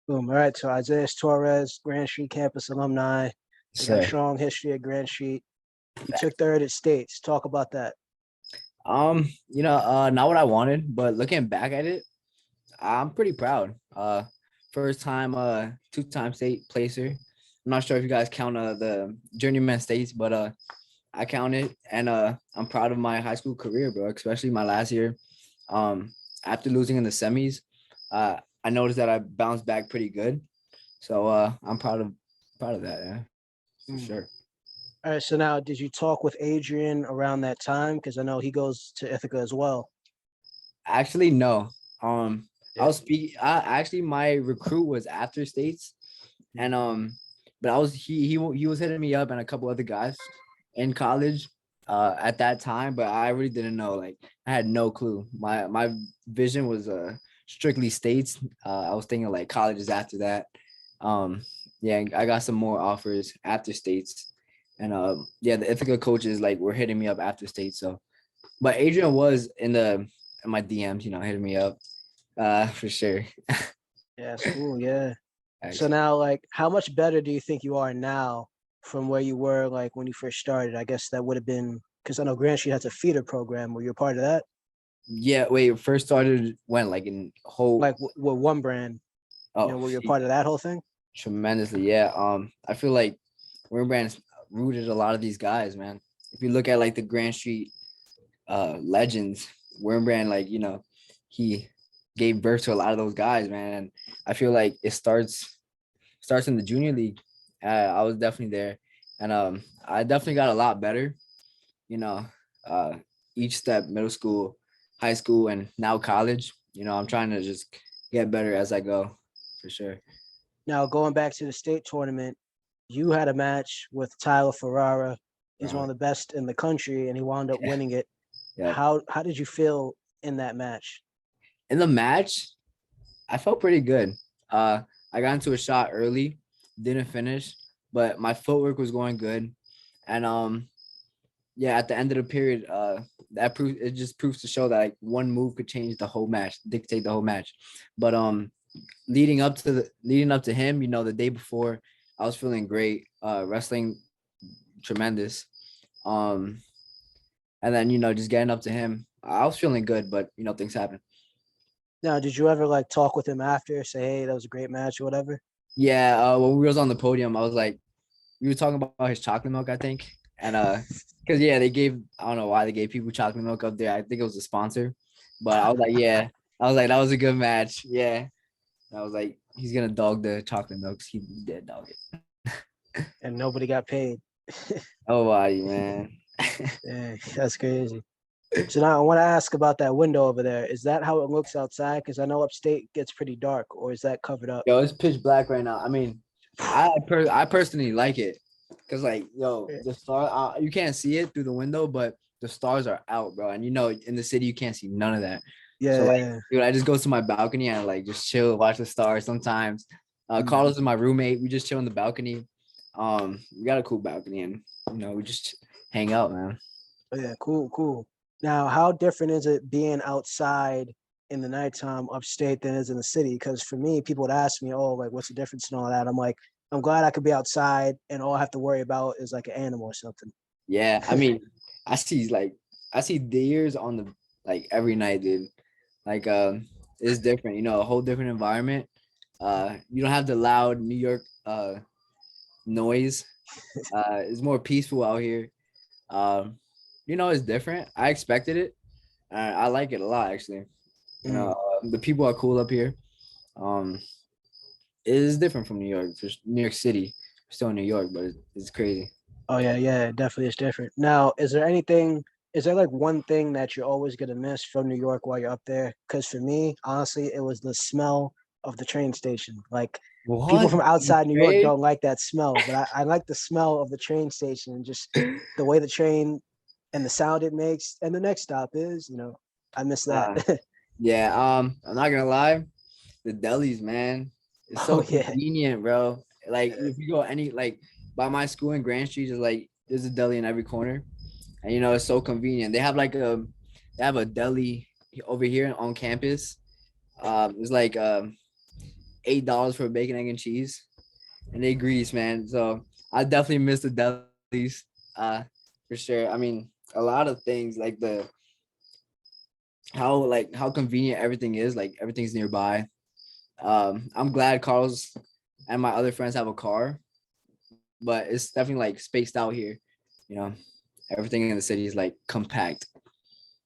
Boom. All right. So Isaias Torres, Grand Street campus alumni. You got a So, strong history at Grand Street. You took third at States. Talk about that. not what I wanted, but looking back at it, I'm pretty proud. First time, two-time state placer. I'm not sure if you guys count the journeyman states, but I count it, and I'm proud of my high school career, bro. Especially my last year. Um, After losing in the semis, I noticed that I bounced back pretty good. So I'm proud of that, yeah, for Mm. sure. All right. So now, did you talk with Adrian around that time? Because I know he goes to Ithaca as well. Actually, no. Um, I Yeah. was speaking. Actually, my recruit was after states, and but I was he was hitting me up and a couple other guys in college, at that time, but I really didn't know. Like, I had no clue. My vision was strictly states. I was thinking like colleges after that. Um, yeah, I got some more offers after states, and yeah, the Ithaca coaches like were hitting me up after states. So, but Adrian was in my DMs, hitting me up, for sure. Yeah. School. Yeah. So Actually, now, like, how much better do you think you are now from where you were, like, when you first started? I guess that would have been because I know Grand Street has a feeder program. Were you a part of that? yeah. Wait, first started when, like, in whole. Like, with one brand, Oh, were you a part of that whole thing? tremendously, yeah. I feel like Rembrandt's rooted a lot of these guys, man. If you look at like the Grand Street legends, Rembrandt, like, he gave birth to a lot of those guys, man. And I feel like it starts in the junior league. I was definitely there, and I definitely got a lot better. You know, uh, each step, middle school, high school, and now college. I'm trying to just get better as I go, for sure. Now, going back to the state tournament, you had a match with Tyler Ferrara. He's one Uh, of the best in the country, and he wound up yeah, winning it. yeah. How did you feel in that match? In the match, I felt pretty good. Uh, I got into a shot early, didn't finish, but my footwork was going good, and yeah, at the end of the period, it just proves to show that like one move could change the whole match, dictate the whole match. But leading up to him, the day before, I was feeling great. Wrestling tremendous. Um, and then just getting up to him, I was feeling good, but things happen. Now, did you ever like talk with him after, say, hey, that was a great match or whatever? Yeah, when we was on the podium, I was like, we were talking about his chocolate milk, I think, and because yeah, I don't know why they gave people chocolate milk up there. I think it was a sponsor, but I was like, yeah, I was like, that was a good match. Yeah, I was like, he's gonna dog the chocolate milk. He did dog it. And nobody got paid. Oh, body man. Yeah, that's crazy. So now I want to ask about that window over there. Is that how it looks outside? Because I know upstate gets pretty dark, or is that covered up? Yo, it's pitch black right now. I mean, I personally like it because, like, yo, Yeah, the star, you can't see it through the window, but the stars are out, bro. And in the city you can't see none of that. So like, yeah. dude, I just go to my balcony and like just chill, watch the stars sometimes. Mm. Carlos is my roommate. We just chill in the balcony. We got a cool balcony, and we just hang out, man. Oh, yeah, cool, cool. Now, how different is it being outside in the nighttime upstate than it is in the city? Because for me, people would ask me, "Oh, like, what's the difference and all that?" I'm like, I'm glad I could be outside, and all I have to worry about is like an animal or something. Yeah, I mean, I see like I see deers on the like every night, dude. Like it's different, a whole different environment. You don't have the loud New York noise. It's more peaceful out here. Um, it's different. I expected it. I like it a lot, actually. Mm. The people are cool up here. Um, it is different from New York, New York City. Still in New York, but it's crazy. Oh yeah, yeah, it definitely is different. Now, is there like one thing that you're always gonna miss from New York while you're up there? Because for me, honestly, it was the smell of the train station. Like people What? from outside New York Right? don't like that smell, but I like the smell of the train station and just the way the train and the sound it makes. And the next stop is, I miss that. Uh, yeah. I'm not gonna lie. The delis, man, it's so Oh yeah. convenient, bro. Like if you go any like by my school in Grand Street, is like there's a deli in every corner, and it's so convenient. They have a deli over here on campus. It's like $8 for bacon, egg, and cheese, and they grease, man. So I definitely miss the delis, for sure. I mean, a lot of things like how convenient everything is. Like everything's nearby. I'm glad Carlos and my other friends have a car, but it's definitely like spaced out here. You know, everything in the city is like compact.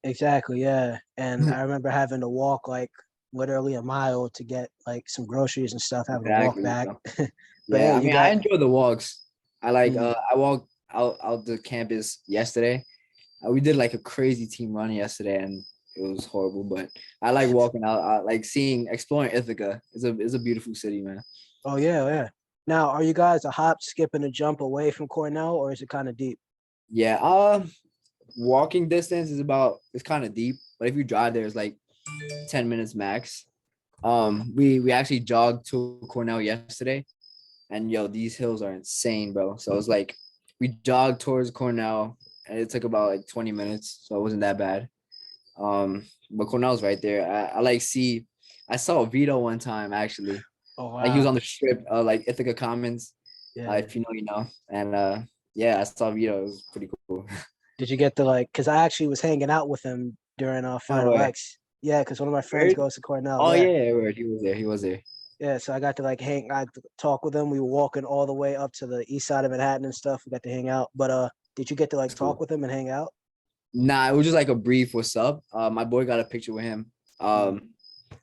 Exactly, yeah. And I remember having to walk like literally a mile to get like some groceries and stuff, having to walk Exactly. back. So, But yeah, hey, I you mean, I got enjoy the walks. mm, I walked out the campus yesterday. We did like a crazy team run yesterday, and it was horrible. But I like walking out, like exploring Ithaca. It's a beautiful city, man. oh yeah, yeah. Now, are you guys a hop, skip, and a jump away from Cornell, or is it kind of deep? Yeah. Walking distance is it's kind of deep, but if you drive there, it's like 10 minutes max. We actually jogged to Cornell yesterday, and yo, these hills are insane, bro. So it's like we jogged towards Cornell, and it took about like 20 minutes, so it wasn't that bad. But Cornell's right there. I saw Vito one time actually. Oh Like he was wow, on the strip, like Ithaca Commons, yeah. if you know, you know. And yeah, I saw Vito. It was pretty cool. Did you get to like? Because I actually was hanging out with him during No Final way. X. Yeah, because one of my friends Word? goes to Cornell. Oh Yeah, yeah, word. He was there. He was there. yeah. So I got to like I talk with him. We were walking all the way up to the east side of Manhattan and stuff. We got to hang out. But did you get to like That's talk cool. with him and hang out? Nah, it was just like a brief what's up. My boy got a picture with him. Mm.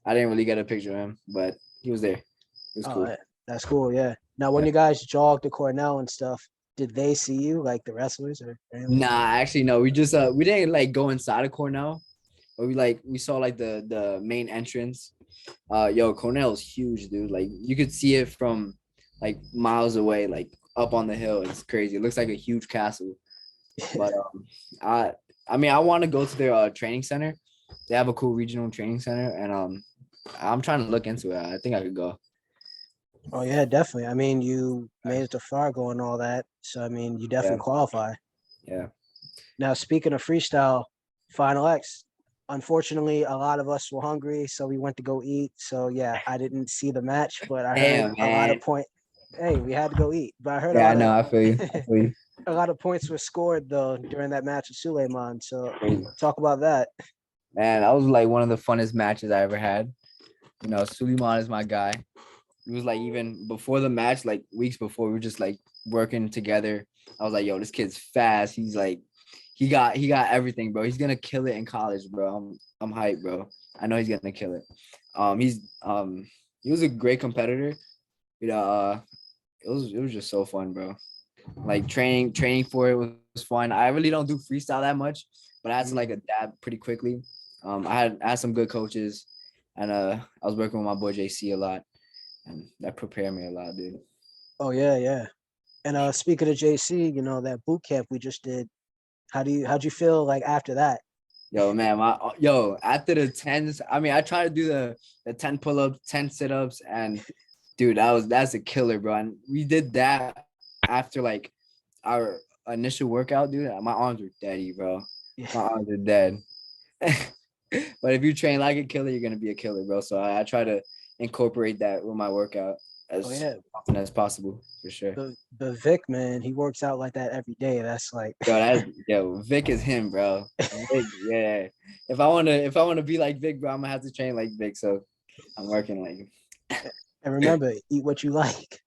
I didn't really get a picture of him, but he was there. It was Oh, cool. yeah. That's cool. Yeah. Now, when Yeah. you guys jogged to Cornell and stuff, did they see you like the wrestlers or anything? Nah, actually no. We just we didn't like go inside of Cornell, but we saw like the main entrance. Yo, Cornell's huge, dude. Like you could see it from like miles away, like up on the hill. It's crazy. It looks like a huge castle. But I I mean I want to go to their training center. They have a cool regional training center, and I'm trying to look into it. I think I could go. Oh yeah, definitely. I mean, you made it to Fargo and all that, so I mean, you Yeah, definitely qualify. yeah. Now, speaking of freestyle, Final X. Unfortunately, a lot of us were hungry, so we went to go eat. So yeah, I didn't see the match, but I heard Damn, a lot of man. point. Hey, we had to go eat, but I heard a Yeah, I lot of know. I feel you. I feel you. a lot of points were scored though during that match with Suleiman. So Crazy. talk about that. Man, that was like one of the funnest matches I ever had. You know, Suleiman is my guy. It was like even before the match, like weeks before, we were just like working together. I was like, yo, this kid's fast. He's like, he got everything, bro. He's gonna kill it in college, bro. I'm hyped, bro. I know he's gonna kill it. He was a great competitor. You know, it was just so fun, bro. Like training for it was fun. I really don't do freestyle that much, but I had to like adapt pretty quickly. I had some good coaches, and I was working with my boy JC a lot, and that prepared me a lot, dude. Oh yeah, yeah. And speaking of JC, you know that boot camp we just did. How'd you feel like after that? Yo, man, yo, after the tens, I mean, I tried to do the 10 pull-ups, 10 sit-ups, and dude, that's a killer, bro. And we did that after like our initial workout, dude. My arms were deady, bro. Yeah. My arms are dead. But if you train like a killer, you're gonna be a killer, bro. So I try to incorporate that with my workout Oh as yeah. often as possible, for sure. The Vic man, he works out like that every day. That's like Vic is him, bro. Vic, yeah. If I wanna be like Vic, bro, I'm gonna have to train like Vic. So I'm working like him. and remember, eat what you like.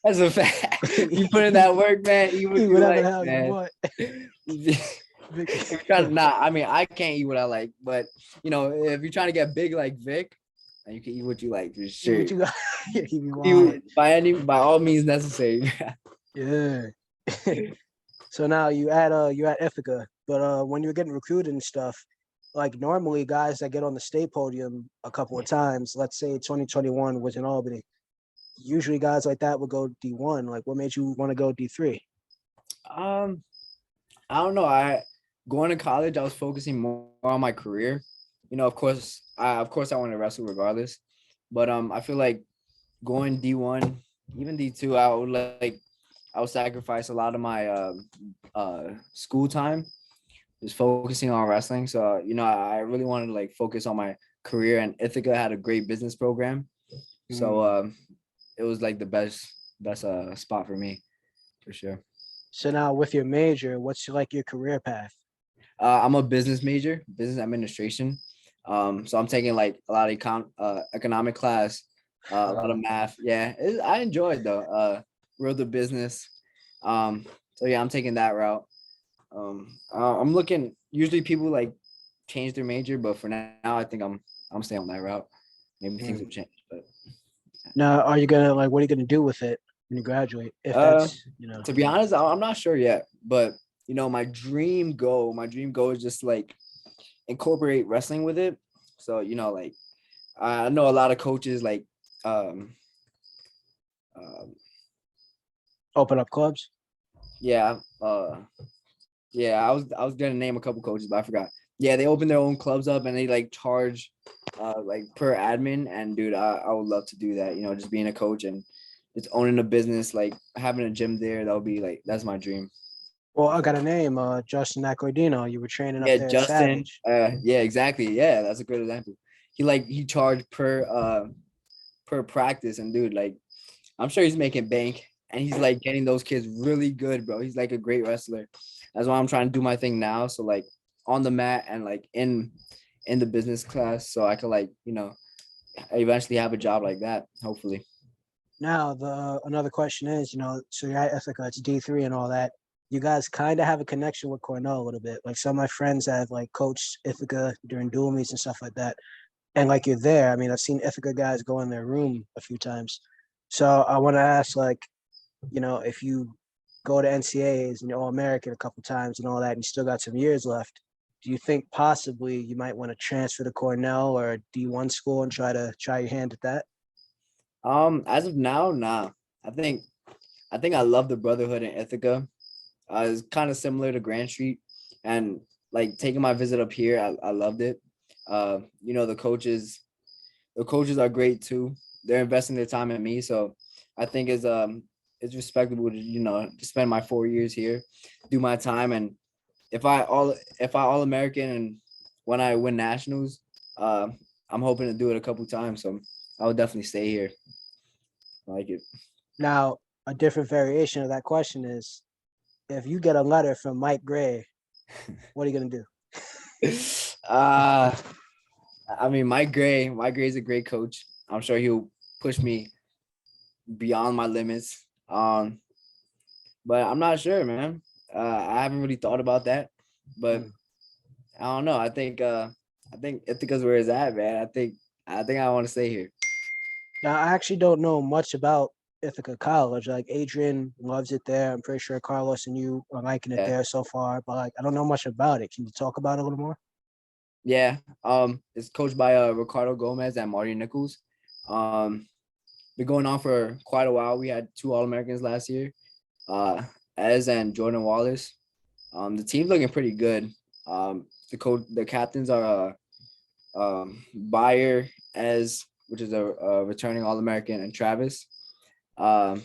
That's a fact. You put in eat that work, man. Eat what you whatever the like, hell you man. want. If you're trying to, nah, I mean, I can't eat what I like, but you know, if you're trying to get big like Vic, then you can eat what you like for Eat sure. what you got. Yeah, he be wild. By all means necessary. Yeah. So now you at Ithaca, but when you're getting recruited and stuff, like normally guys that get on the state podium a couple of times, let's say 2021 was in Albany, usually guys like that would go D1. Like what made you want to go D3? Um, I don't know. I going to college, I was focusing more on my career. You know, of course I want to wrestle regardless. But I feel like going D1, even D2, I would sacrifice a lot of my school time just focusing on wrestling. So, you know, I really wanted to like focus on my career, and Ithaca had a great business program. So it was like the best spot for me, for sure. So now with your major, what's like your career path? I'm a business major, business administration. So I'm taking like a lot of economic class, a lot of math. Yeah, I enjoy it though. World of business. So yeah, I'm taking that route. I'm looking. Usually people like change their major, but for now, I think I'm staying on that route. Maybe things will change, but Now, are you gonna like what are you gonna do with it when you graduate? If that's to be honest, I'm not sure yet. But my dream goal is just like incorporate wrestling with it. So like I know a lot of coaches like um open up clubs. yeah yeah I was gonna name a couple coaches, but I forgot. Yeah, they open their own clubs up and they like charge like per admin. And dude, I would love to do that. Just being a coach and just owning a business, like having a gym there. That would be like, that's my dream. Well, I got a name, Justin Accordino. You were training up Yeah, there at Justin. Savage. Yeah, exactly. Yeah, that's a great example. He charged per practice, and dude, like I'm sure he's making bank, and he's like getting those kids really good, bro. He's like a great wrestler. That's why I'm trying to do my thing now. So like on the mat and like in the business class, so I could like eventually have a job like that, hopefully. Now, the another question is, so you're at Ithaca, it's D3 and all that. You guys kind of have a connection with Cornell a little bit. Like some of my friends have like coached Ithaca during dual meets and stuff like that. And like you're there. I mean, I've seen Ithaca guys go in their room a few times. So I want to ask, like, if you go to NCAAs and you're All American a couple times and all that, and you still got some years left, do you think possibly you might want to transfer to Cornell or D1 school and try your hand at that? As of now, nah. I think I love the brotherhood in Ithaca. It's kind of similar to Grand Street, and like taking my visit up here, I loved it. The coaches are great too. They're investing their time in me, so I think it's respectable to to spend my 4 years here, do my time, and if I all American and when I win nationals, I'm hoping to do it a couple times. So I would definitely stay here. I like it. Now, a different variation of that question is, if you get a letter from Mike Gray, what are you gonna do? uh I mean, Mike Gray is a great coach. I'm sure he'll push me beyond my limits. But I'm not sure, man. I haven't really thought about that, but I don't know. I think Ithaca's where it's at, man. I think I want to stay here. Now, I actually don't know much about Ithaca College. Like Adrian loves it there. I'm pretty sure Carlos and you are liking it Yeah. there so far, but like I don't know much about it. Can you talk about it a little more? Yeah. It's coached by Ricardo Gomez and Marty Nichols. Um, been going on for quite a while. We had 2 All-Americans last year. Ez and Jordan Wallace. The team's looking pretty good. The captains are Bayer, Ez, which is a returning All-American, and Travis. Um,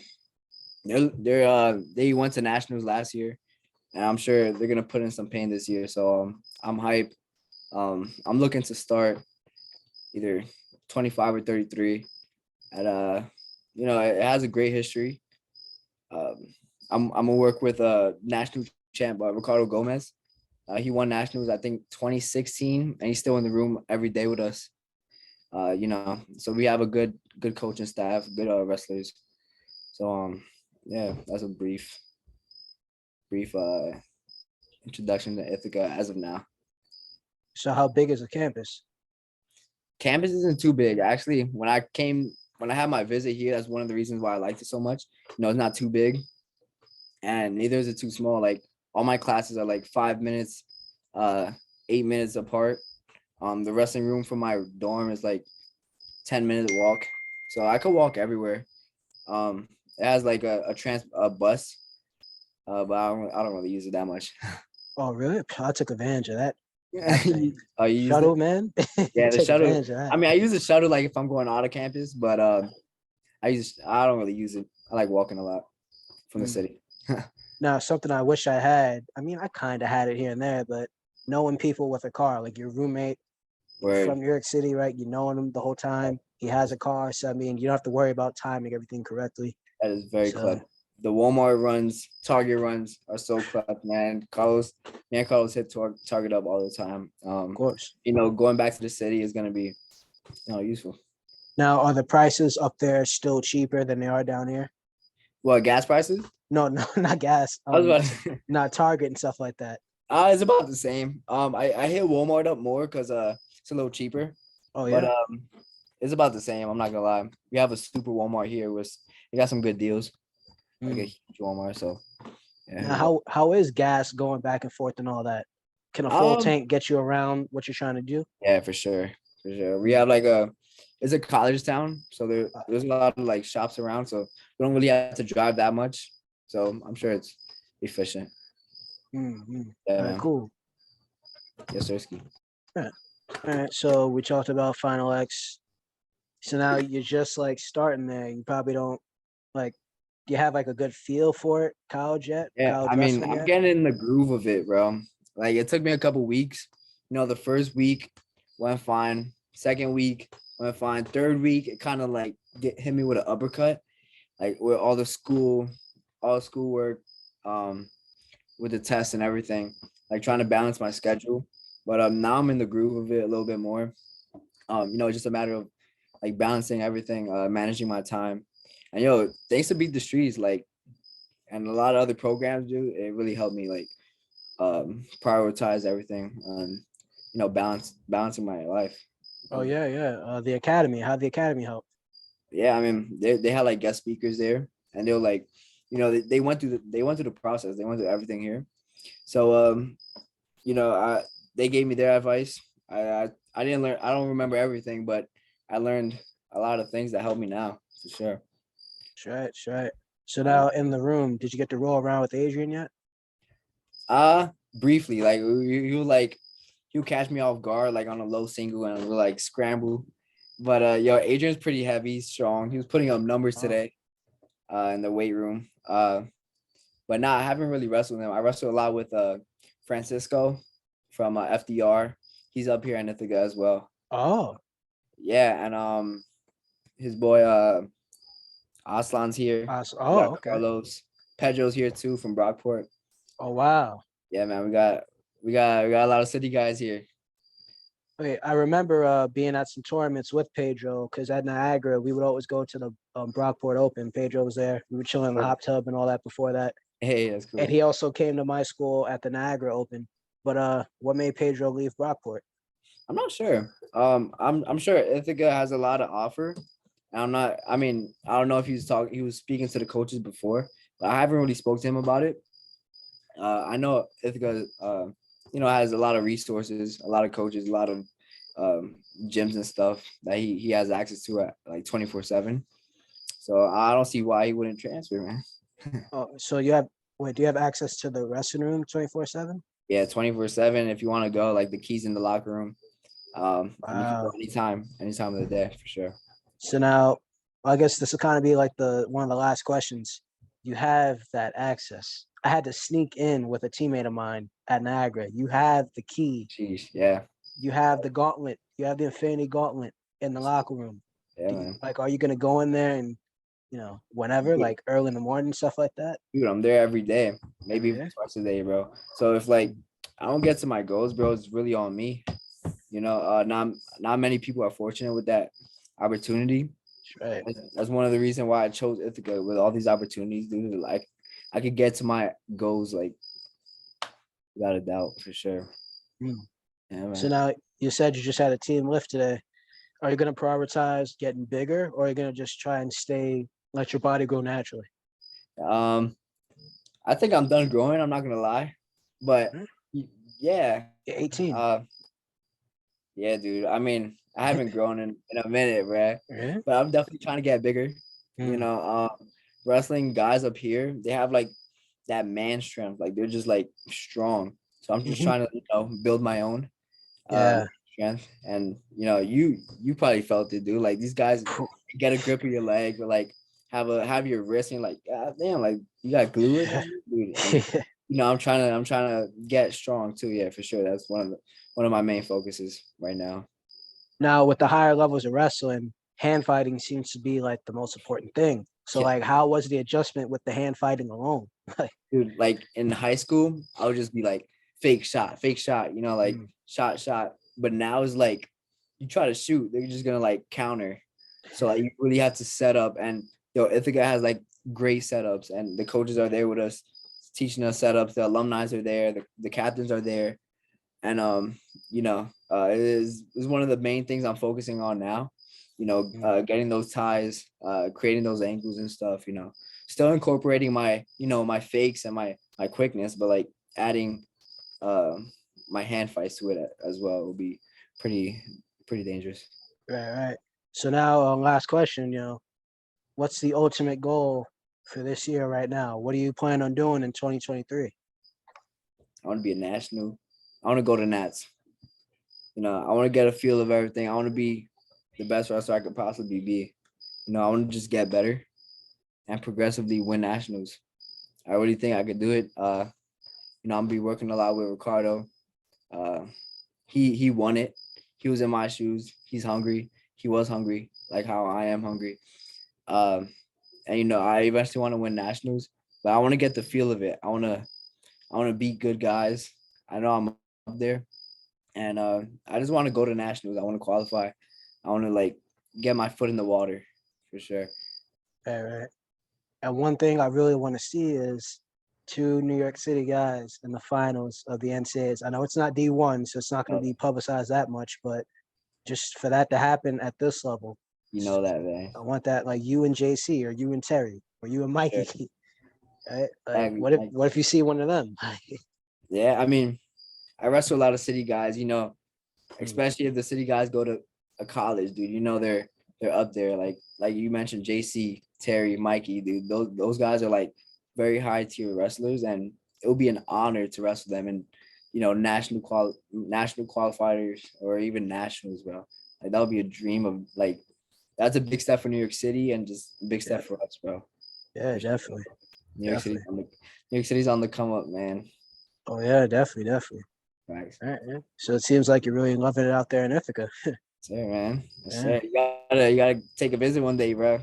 they went to nationals last year, and I'm sure they're gonna put in some pain this year. So I'm hyped. I'm looking to start either 25 or 33. And it has a great history. I'm gonna work with national champ Ricardo Gomez. He won nationals, I think 2016, and he's still in the room every day with us. So we have a good coaching staff, good wrestlers. So yeah, that's a brief introduction to Ithaca as of now. So how big is the campus? Campus isn't too big. Actually, when I had my visit here, that's one of the reasons why I liked it so much. It's not too big, and neither is it too small. Like all my classes are like 5 minutes, 8 minutes apart. The wrestling room from my dorm is like 10-minute walk, so I could walk everywhere. It has like a bus, but I don't really use it that much. Oh, really? I took advantage of that. Oh, you used Shuttle, it? man. Yeah, the Take shuttle. advantage of that. I mean, I use the shuttle like if I'm going out of campus, but I don't really use it. I like walking a lot from the city. Now, something I wish I had. I mean, I kind of had it here and there, but knowing people with a car, like your roommate Word. from New York City, right? You knowing them the whole time. He has a car, so I mean, you don't have to worry about timing everything correctly. That is very So, clever. The Walmart runs, Target runs are so clever, man. Carlos hit Target up all the time. of course. Going back to the city is gonna be, useful. Now, are the prices up there still cheaper than they are down here? What, gas prices? No, no, not gas. I was about to, Not Target and stuff like that. it's about the same. I hit Walmart up more because it's a little cheaper, Oh but yeah. it's about the same. I'm not gonna lie. We have a super Walmart here, which they got some good deals. Like a huge Walmart, so yeah. Now, how is gas going back and forth and all that? Can a full Um, tank get you around what you're trying to do? Yeah, for sure. We have it's a college town, so there's a lot of like shops around, so we don't really have to drive that much. So I'm sure it's efficient. Mm-hmm. Yeah, All right, man. cool. Yes, sir. Ski. All right, so we talked about Final X. So now you're just like starting there. You probably don't like. Do you have like a good feel for it? College yet? Yeah, College I mean, wrestling I'm yet? getting in the groove of it, bro. Like it took me a couple weeks. The first week went fine. Second week went fine. Third week, it kind of like hit me with an uppercut, like with all the schoolwork, with the tests and everything, like trying to balance my schedule. But now I'm in the groove of it a little bit more. Just a matter of like balancing everything, managing my time. And thanks to Beat the Streets, like, and a lot of other programs do, it really helped me like prioritize everything and balancing my life. Oh yeah. The academy. How'd the academy help? Yeah, I mean they had like guest speakers there, and they were like, they went through the process, they went through everything here. So they gave me their advice. I didn't learn, I don't remember everything, but I learned a lot of things that helped me now for sure. That's right. So now in the room, did you get to roll around with Adrian yet? Briefly, like he'll catch me off guard like on a low single and we'll like scramble. But Adrian's pretty heavy, strong. He was putting up numbers today in the weight room. But I haven't really wrestled him. I wrestled a lot with Francisco from FDR. He's up here in Ithaca as well. Oh. Yeah, and his boy Aslan's here. Okay. Carlos. Pedro's here too from Brockport. Oh wow. Yeah, man, we got a lot of city guys here. Okay, I remember being at some tournaments with Pedro because at Niagara we would always go to the Brockport Open. Pedro was there. We were chilling in the hot tub and all that before that. Hey, that's cool. And he also came to my school at the Niagara Open. But what made Pedro leave Brockport? I'm not sure. I'm sure Ithaca has a lot to offer. I don't know if he was speaking to the coaches before, but I haven't really spoke to him about it. I know Ithaca, has a lot of resources, a lot of coaches, a lot of gyms and stuff that he has access to at like 24/7. So I don't see why he wouldn't transfer, man. Oh, so do you have access to the wrestling room 24/7? Yeah, 24/7. If you want to go, like the keys in the locker room. And you can go anytime of the day for sure. So now, I guess this will kind of be like one of the last questions. You have that access. I had to sneak in with a teammate of mine at Niagara. You have the key. Jeez, yeah. You have the gauntlet. You have the Infinity Gauntlet in the locker room. Yeah, man. Are you gonna go in there and whenever, like early in the morning, stuff like that? Dude, I'm there every day, maybe twice a day, bro. So if like I don't get to my goals, bro, it's really on me. Not many people are fortunate with that opportunity. Right. That's one of the reasons why I chose Ithaca with all these opportunities, dude. Like I could get to my goals like without a doubt for sure. Mm. Yeah, man. So now you said you just had a team lift today. Are you gonna prioritize getting bigger, or are you gonna just try and let your body grow naturally? I think I'm done growing. I'm not gonna lie, but yeah, You're 18. Yeah, dude. I mean, I haven't grown in a minute, bro. Yeah. But I'm definitely trying to get bigger. Wrestling guys up here, they have like that man strength. Like they're just like strong. So I'm just trying to, build my own strength. And you probably felt it, dude. Like these guys get a grip of your leg, or like have your wrist, and you're like, God damn, like you got glue in there, dude. And, I'm trying to get strong too. Yeah, for sure. That's one of my main focuses right now. Now with the higher levels of wrestling, hand fighting seems to be like the most important thing. So Yeah. like, how was the adjustment with the hand fighting alone? Like, Dude, like in high school, I would just be like fake shot, you know, like shot. But now it's like you try to shoot, they're just gonna like counter. So like you really have to set up, and Ithaca has like great setups, and the coaches are there with us, teaching us setups. The alumni are there, the captains are there, and it is one of the main things I'm focusing on now. Getting those ties, creating those angles and stuff. Still incorporating my fakes and my quickness, but like adding my hand fights to it as well will be pretty dangerous. right. So now, last question, what's the ultimate goal for this year right now? What do you plan on doing in 2023? I want to be a national. I want to go to Nats. I want to get a feel of everything. I want to be the best wrestler I could possibly be. I want to just get better and progressively win nationals. I really think I could do it. I'm gonna be working a lot with Ricardo. He won it. He was in my shoes. He's hungry. He was hungry, like how I am hungry. And I eventually want to win nationals, but I want to get the feel of it. I want to beat good guys. I know I'm up there, and I just want to go to nationals. I want to qualify. I want to like get my foot in the water for sure. Right. And one thing I really want to see is 2 New York City guys in the finals of the NCAAs. I know it's not D1, so it's not going to be publicized that much, but just for that to happen at this level, that, man. I want that, like you and JC, or you and Terry, or you and Mikey. Sure. Right? Like, what if you see one of them? Yeah, I mean, I wrestle a lot of city guys, especially if the city guys go to a college, dude. They're up there. Like you mentioned, JC, Terry, Mikey, dude. Those guys are like very high tier wrestlers, and it will be an honor to wrestle them in, national qualifiers or even nationals, bro. Like that would be a dream of like. That's a big step for New York City, and just a big step for us, bro. Yeah, definitely. New York City's on the come up, man. Oh yeah, definitely. Right. All right, yeah. So it seems like you're really loving it out there in Ithaca. Sure, man. Yeah. You gotta take a visit one day, bro.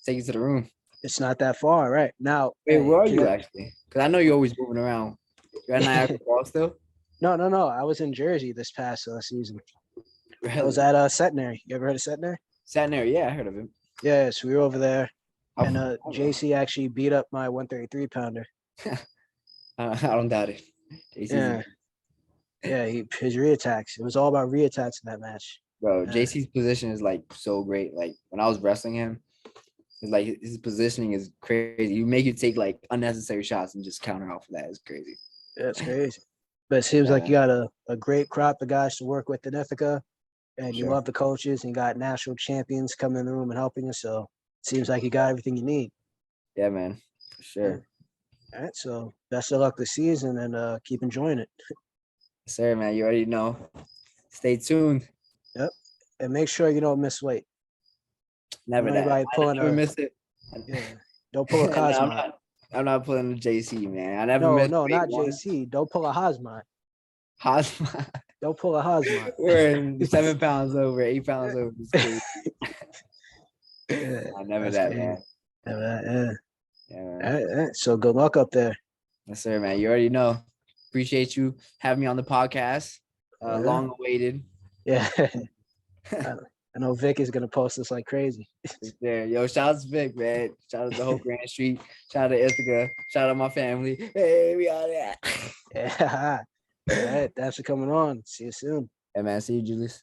Take you to the room. It's not that far, right? Now, wait, where are you actually? Because I know you're always moving around. You're at Niagara Falls still? No. I was in Jersey this past season. Really? I was at Centenary. You ever heard of Centenary? Centenary, yeah, I heard of him. Yeah, so we were over there, and JC actually beat up my 133 pounder. I don't doubt it. JC's his reattacks. It was all about reattacks in that match. Bro, JC's position is like so great. Like when I was wrestling him, it's like his positioning is crazy. You make you take like unnecessary shots and just counter off of that. It's crazy. Yeah, it's crazy. But it seems like you got a great crop of guys to work with in Ithaca, and you love the coaches, and you got national champions coming in the room and helping you. So it seems like you got everything you need. Yeah, man, for sure. All right, so best of luck this season, and keep enjoying it. Yes, sir, man. You already know. Stay tuned. Yep, and make sure you don't miss weight. Never that. I never miss it. Yeah, don't pull a Cosmo. I'm not pulling a JC, man. I never miss. No, not JC. Don't pull a Hosmot. Don't pull a Hosmot. We're 7 pounds over, 8 pounds over. I never that, crazy. Man. Never that, yeah. All right. So good luck up there. Yes, sir, man. You already know. Appreciate you having me on the podcast. Long awaited. Yeah. I know Vic is gonna post this like crazy. There, yo, shout out to Vic, man. Shout out to the whole Grand Street. Shout out to Ithaca. Shout out my family. Hey, we out there. Yeah. All right, thanks for coming on. See you soon. Hey, man. See you, Julius.